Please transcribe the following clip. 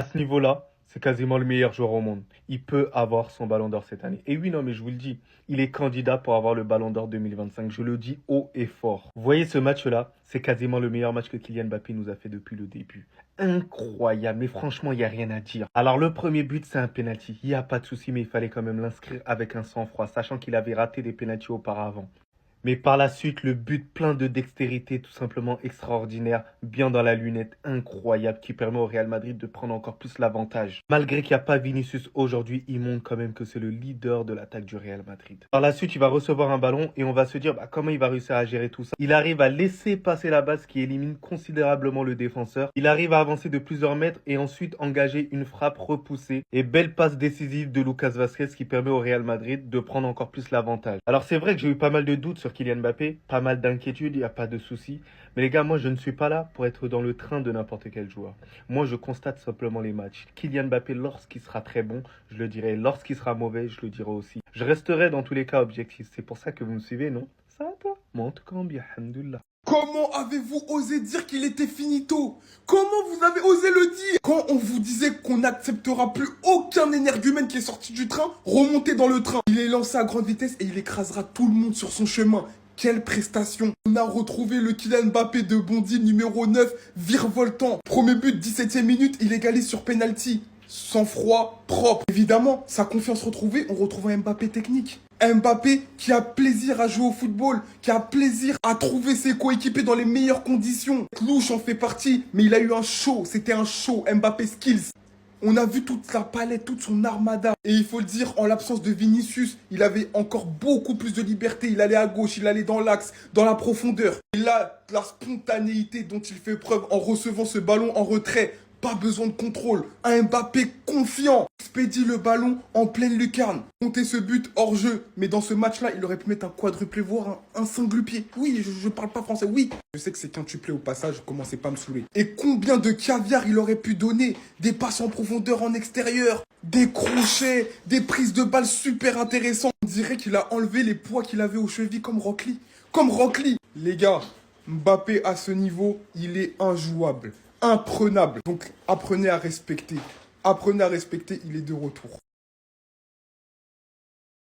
À ce niveau-là, c'est quasiment le meilleur joueur au monde. Il peut avoir son ballon d'or cette année. Et oui, non, mais je vous le dis, il est candidat pour avoir le ballon d'or 2025. Je le dis haut et fort. Vous voyez ce match-là, c'est quasiment le meilleur match que Kylian Mbappé nous a fait depuis le début. Incroyable, mais franchement, il n'y a rien à dire. Alors, le premier but, c'est un penalty. Il n'y a pas de souci, mais il fallait quand même l'inscrire avec un sang-froid, sachant qu'il avait raté des penaltys auparavant. Mais par la suite, le but plein de dextérité, tout simplement extraordinaire, bien dans la lunette, incroyable, qui permet au Real Madrid de prendre encore plus l'avantage. Malgré qu'il n'y a pas Vinicius aujourd'hui, il montre quand même que c'est le leader de l'attaque du Real Madrid. Par la suite, il va recevoir un ballon et on va se dire comment il va réussir à gérer tout ça. Il arrive à laisser passer la balle, ce qui élimine considérablement le défenseur. Il arrive à avancer de plusieurs mètres et ensuite engager une frappe repoussée et belle passe décisive de Lucas Vazquez qui permet au Real Madrid de prendre encore plus l'avantage. Alors c'est vrai que j'ai eu pas mal de doutes sur Kylian Mbappé, pas mal d'inquiétudes, il n'y a pas de souci. Mais les gars, moi je ne suis pas là pour être dans le train de n'importe quel joueur. Moi je constate simplement les matchs. Kylian Mbappé, lorsqu'il sera très bon, je le dirai. Lorsqu'il sera mauvais, je le dirai aussi. Je resterai dans tous les cas objectif. C'est pour ça que vous me suivez, non? Ça va pas? Moi en tout cas, bien, alhamdoulilah. Comment avez-vous osé dire qu'il était finito? Comment vous avez osé le dire? Quand on vous disait qu'on n'acceptera plus aucun énergumène qui est sorti du train, remontez dans le train. Il est lancé à grande vitesse et il écrasera tout le monde sur son chemin. Quelle prestation! On a retrouvé le Kylian Mbappé de Bondy numéro 9, virevoltant. Premier but, 17e minute, il égalise sur penalty. Sans froid, propre. Évidemment, sa confiance retrouvée, on retrouve un Mbappé technique. Un Mbappé qui a plaisir à jouer au football, qui a plaisir à trouver ses coéquipiers dans les meilleures conditions. Louche en fait partie, mais il a eu un show, c'était un show, Mbappé Skills. On a vu toute sa palette, toute son armada. Et il faut le dire, en l'absence de Vinicius, il avait encore beaucoup plus de liberté. Il allait à gauche, il allait dans l'axe, dans la profondeur. Et là, la spontanéité dont il fait preuve en recevant ce ballon en retrait. Pas besoin de contrôle. Un Mbappé confiant. Expédie le ballon en pleine lucarne. Comptez ce but hors jeu. Mais dans ce match-là, il aurait pu mettre un quadruplé, voire un singluplé. Oui, je parle pas français, oui. Je sais que c'est quintuplé au passage, commencez pas à me saouler. Et combien de caviar il aurait pu donner? Des passes en profondeur en extérieur, des crochets, des prises de balles super intéressantes. On dirait qu'il a enlevé les poids qu'il avait aux chevilles comme Rock Lee. Comme Rock Lee. Les gars, Mbappé à ce niveau, il est injouable. Imprenable. Donc apprenez à respecter. Apprenez à respecter, il est de retour.